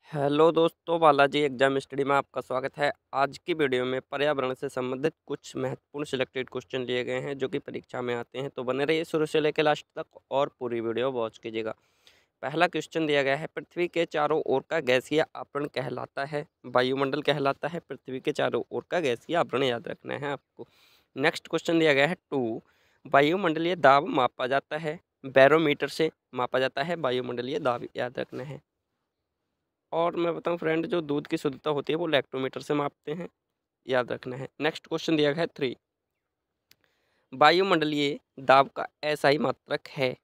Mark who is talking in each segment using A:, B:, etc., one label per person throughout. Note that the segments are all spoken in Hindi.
A: हेलो दोस्तों, बालाजी एग्जाम स्टडी में आपका स्वागत है। आज की वीडियो में पर्यावरण से संबंधित कुछ महत्वपूर्ण सिलेक्टेड क्वेश्चन लिए गए हैं जो कि परीक्षा में आते हैं, तो बने रहिए शुरू से लेकर लास्ट तक और पूरी वीडियो वॉच कीजिएगा। पहला क्वेश्चन दिया गया है, पृथ्वी के चारों ओर का गैसीय आवरण कहलाता है। वायुमंडल कहलाता है पृथ्वी के चारों ओर का गैसीय आवरण, याद रखना है आपको। नेक्स्ट क्वेश्चन दिया गया है 2, वायुमंडलीय दाब मापा जाता है। बैरोमीटर से मापा जाता है वायुमंडलीय दाब, याद रखना है। और मैं बताऊं फ्रेंड, जो दूध की शुद्धता होती है वो लैक्टोमीटर से मापते हैं, याद रखना है। नेक्स्ट क्वेश्चन दिया गया है 3, वायुमंडलीय दाब का एसआई मात्रक है।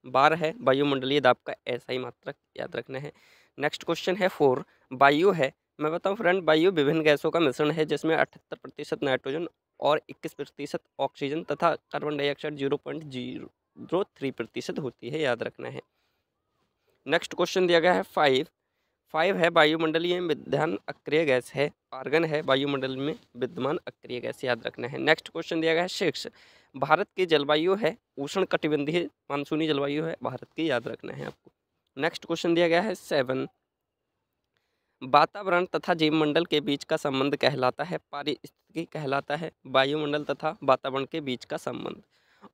A: बार है वायुमंडलीय दाब का एसआई मात्रक, याद रखना है। नेक्स्ट क्वेश्चन है 4, वायु है। मैं बताऊं फ्रेंड, वायु विभिन्न गैसों का मिश्रण है जिसमें 78% नाइट्रोजन और 21% ऑक्सीजन तथा कार्बन डाइऑक्साइड 0.03% होती है, याद रखना है। नेक्स्ट क्वेश्चन दिया गया है 5 है वायुमंडलीय में विद्यमान अक्रिय गैस है। आर्गन है वायुमंडल में विद्यमान अक्रिय गैस, याद रखना है। नेक्स्ट क्वेश्चन दिया गया है 6, भारत की जलवायु है उष्ण कटिबंधीय मानसूनी जलवायु है भारत की, याद रखना है आपको। नेक्स्ट क्वेश्चन दिया गया है 7, वातावरण तथा जीवमंडल के बीच का संबंध कहलाता है पारिस्थितिकी कहलाता है वायुमंडल तथा वातावरण के बीच का संबंध।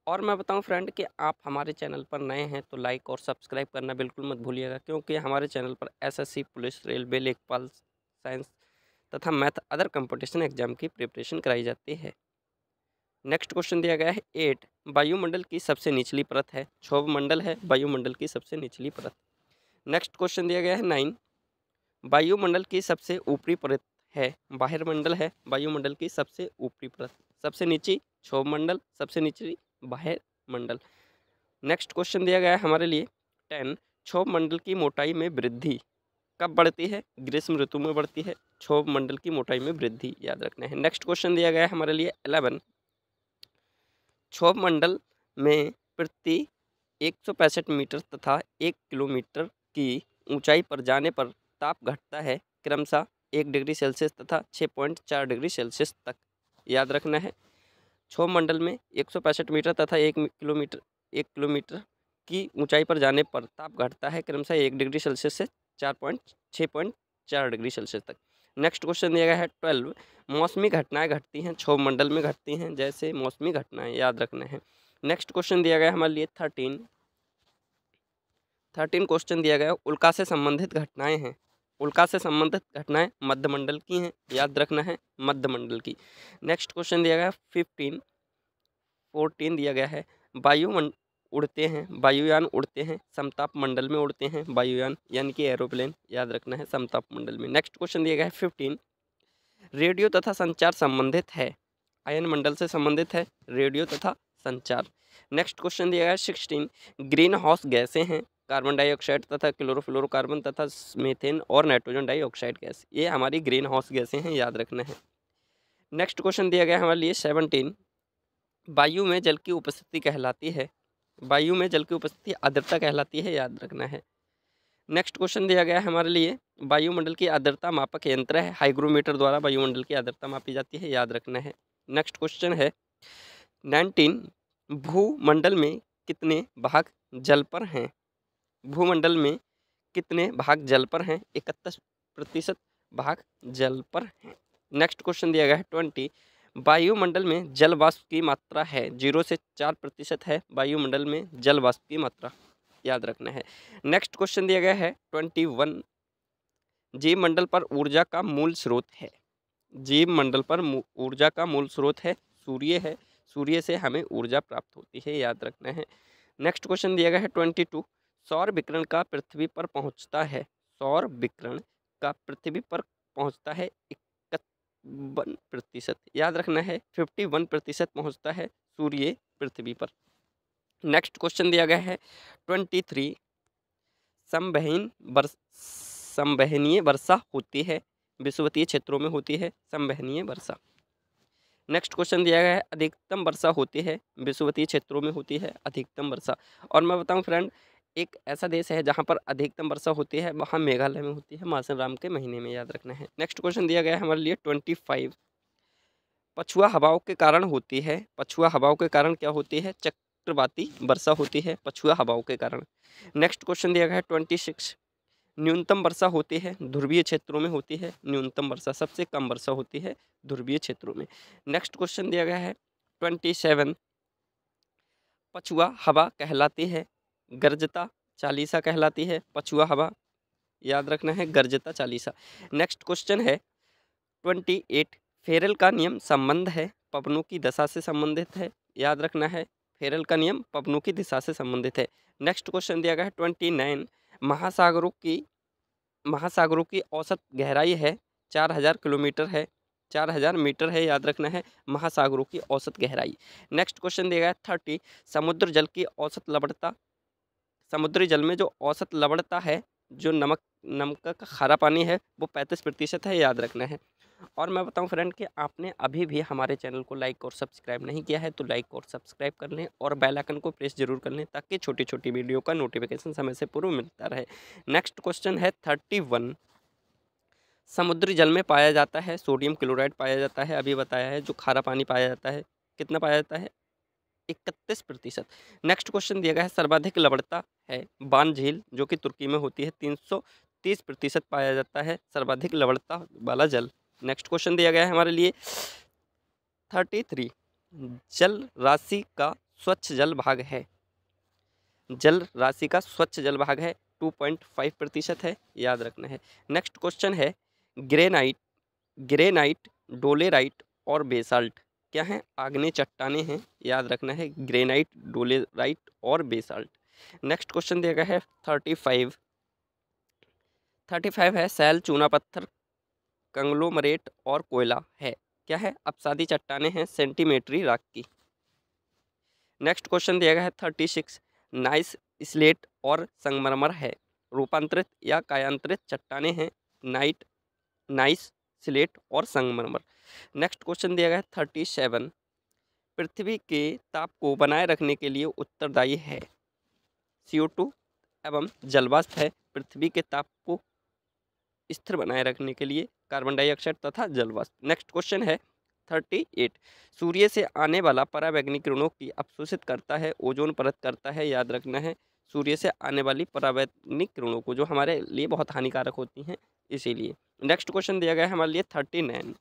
A: और मैं बताऊं फ्रेंड कि आप हमारे चैनल पर नए हैं तो लाइक और सब्सक्राइब करना बिल्कुल मत भूलिएगा, क्योंकि हमारे चैनल पर एसएससी, पुलिस, रेलवे, लेखपाल, साइंस तथा मैथ अदर कंपटीशन एग्जाम की प्रिपरेशन कराई जाती है। नेक्स्ट क्वेश्चन दिया गया है 8, वायुमंडल की सबसे निचली परत है। क्षोभमंडल है वायुमंडल की सबसे निचली परत। नेक्स्ट क्वेश्चन दिया गया है 9, वायुमंडल की सबसे ऊपरी परत है। बाह्यमंडल है वायुमंडल की सबसे ऊपरी परत। सबसे नीची क्षोभमंडल, सबसे निचली बाह्यमंडल। नेक्स्ट क्वेश्चन दिया गया है हमारे लिए 10, क्षोभमंडल की मोटाई में वृद्धि कब बढ़ती है? ग्रीष्म ऋतु में बढ़ती है क्षोभमंडल की मोटाई में वृद्धि, याद रखना है। नेक्स्ट क्वेश्चन दिया गया है हमारे लिए 11, क्षोभमंडल में प्रति 165 मीटर तथा 1 किलोमीटर की ऊंचाई पर जाने पर ताप घटता है क्रमशः 1 डिग्री सेल्सियस तथा 6.4 डिग्री सेल्सियस तक, याद रखना है। क्षोभमंडल में 165 मीटर तथा 1 किलोमीटर की ऊंचाई पर जाने पर ताप घटता है क्रमशः 1 डिग्री सेल्सियस से 6.4 डिग्री सेल्सियस तक। नेक्स्ट क्वेश्चन दिया गया है 12, मौसमी घटनाएं घटती हैं क्षोभमंडल में घटती हैं जैसे मौसमी घटनाएं, याद रखना है। नेक्स्ट क्वेश्चन दिया गया है हमारे लिए 13 क्वेश्चन दिया गया है, उल्का से संबंधित घटनाएं हैं। उल्का से संबंधित घटनाएं मध्यमंडल की हैं, याद रखना है मध्यमंडल की। नेक्स्ट क्वेश्चन दिया गया है 14 दिया गया है, वायुमंडल उड़ते हैं, वायुयान उड़ते हैं समताप मंडल में उड़ते हैं वायुयान, यानी कि एरोप्लेन, याद रखना है समताप मंडल में। नेक्स्ट क्वेश्चन दिया गया है 15, रेडियो तथा संचार संबंधित है। आयन मंडल से संबंधित है रेडियो तथा संचार। नेक्स्ट क्वेश्चन दिया गया है 16, ग्रीन हाउस गैसें हैं कार्बन डाइऑक्साइड तथा क्लोरोफ्लोरोकार्बन तथा मीथेन और नाइट्रोजन डाइऑक्साइड गैस, ये हमारी ग्रीन हाउस गैसें हैं, याद रखना है। नेक्स्ट क्वेश्चन दिया गया है हमारे लिए 17, वायु में जल की उपस्थिति कहलाती है। वायु में जल की उपस्थिति आर्द्रता कहलाती है, याद रखना है। नेक्स्ट क्वेश्चन दिया गया है हमारे लिए, वायुमंडल की आर्द्रता मापक यंत्र है हाइग्रोमीटर द्वारा वायुमंडल की आर्द्रता मापी जाती है, याद रखना है। नेक्स्ट क्वेश्चन है 19, भूमंडल में कितने भाग जल पर हैं? भूमंडल में कितने भाग जल पर हैं? 31% भाग जल पर हैं। नेक्स्ट क्वेश्चन दिया गया है 20, वायुमंडल में जल वाष्प की मात्रा है 0 से 4% है वायुमंडल में जल वाष्प की मात्रा, याद रखना है। नेक्स्ट क्वेश्चन दिया गया है 21, जीव मंडल पर ऊर्जा का मूल स्रोत है। जीव मंडल पर ऊर्जा का मूल स्रोत है सूर्य है, सूर्य से हमें ऊर्जा प्राप्त होती है, याद रखना है। नेक्स्ट क्वेश्चन दिया गया है 22, सौर विकिरण का पृथ्वी पर पहुंचता है। सौर विकिरण का पृथ्वी पर पहुंचता है 51%, याद रखना है 51% पहुंचता है सूर्य पृथ्वी पर। नेक्स्ट क्वेश्चन दिया गया है 23, संवहनीय वर्षा होती है विषुवतीय क्षेत्रों में होती है संवहनीय वर्षा। नेक्स्ट क्वेश्चन दिया गया है, अधिकतम वर्षा होती है विषुवतीय क्षेत्रों में होती है अधिकतम वर्षा। और मैं बताऊं फ्रेंड, एक ऐसा देश है जहां पर अधिकतम वर्षा होती है, वहां मेघालय में होती है मार्च राम के महीने में, याद रखना है। नेक्स्ट क्वेश्चन दिया गया है हमारे लिए 25, पछुआ हवाओं के कारण होती है। पछुआ हवाओं के कारण क्या होती है? चक्रवाती वर्षा होती है पछुआ हवाओं के कारण। नेक्स्ट क्वेश्चन दिया गया है 26, न्यूनतम वर्षा होती है ध्रुवीय क्षेत्रों में होती है न्यूनतम वर्षा, सबसे कम वर्षा होती है ध्रुवीय क्षेत्रों में। नेक्स्ट क्वेश्चन दिया गया है 27, पछुआ हवा कहलाती है गर्जता चालीसा कहलाती है पछुआ हवा, याद रखना है गर्जता चालीसा। नेक्स्ट क्वेश्चन है 28, फेरेल का नियम संबंध है पवनों की दशा से संबंधित है, याद रखना है फेरेल का नियम पवनों की दिशा से संबंधित है। नेक्स्ट क्वेश्चन दिया गया है 29, महासागरों की औसत गहराई है 4000 किलोमीटर है 4000 मीटर है, याद रखना है महासागरों की औसत गहराई। नेक्स्ट क्वेश्चन दिया गया है 30, समुद्र जल की औसत लवणता, समुद्री जल में जो औसत लवणता है जो नमक का खारा पानी है वो 35% है, याद रखना है। और मैं बताऊं फ्रेंड कि आपने अभी भी हमारे चैनल को लाइक और सब्सक्राइब नहीं किया है तो लाइक और सब्सक्राइब कर लें और बेल आइकन को प्रेस जरूर कर लें ताकि छोटी छोटी वीडियो का नोटिफिकेशन समय से पूर्व मिलता रहे। नेक्स्ट क्वेश्चन है 31, समुद्री जल में पाया जाता है सोडियम क्लोराइड पाया जाता है, अभी बताया है। जो खारा पानी पाया जाता है कितना पाया जाता है 31%। नेक्स्ट क्वेश्चन दिया गया है सर्वाधिक लवणता है बान झील जो कि तुर्की में होती है 330% पाया जाता है सर्वाधिक लवणता वाला जल। नेक्स्ट क्वेश्चन दिया गया है हमारे लिए 33, जल राशि का स्वच्छ जल भाग है, जल राशि का स्वच्छ जल भाग है 2.5% है, याद रखना है। नेक्स्ट क्वेश्चन है ग्रेनाइट डोलेराइट और बेसाल्ट क्या है, आग्नेय चट्टाने हैं, याद रखना है ग्रेनाइट डोलेराइट और बेसाल्ट। नेक्स्ट क्वेश्चन दिया गया है 35 है सैल चूना पत्थर कंग्लोमरेट और कोयला है, क्या है अपसादी चट्टाने हैं सेंटीमेट्री राख की। नेक्स्ट क्वेश्चन दिया गया है 36, नाइस स्लेट और संगमरमर है, रूपांतरित या कायांतरित चट्टाने हैं नाइस स्लेट और संगमरमर। नेक्स्ट क्वेश्चन दिया गया है 37, पृथ्वी के ताप को बनाए रखने के लिए उत्तरदायी है CO2 एवं जलवाष्प है, पृथ्वी के ताप को स्थिर बनाए रखने के लिए कार्बन डाइऑक्साइड तथा जलवाष्प। नेक्स्ट क्वेश्चन है 38, सूर्य से आने वाला पराबैंगनी किरणों की अवशोषित करता है ओजोन परत करता है, याद रखना है सूर्य से आने वाली पराबैंगनी किरणों को जो हमारे लिए बहुत हानिकारक होती हैं इसीलिए। नेक्स्ट क्वेश्चन दिया गया है हमारे लिए 39,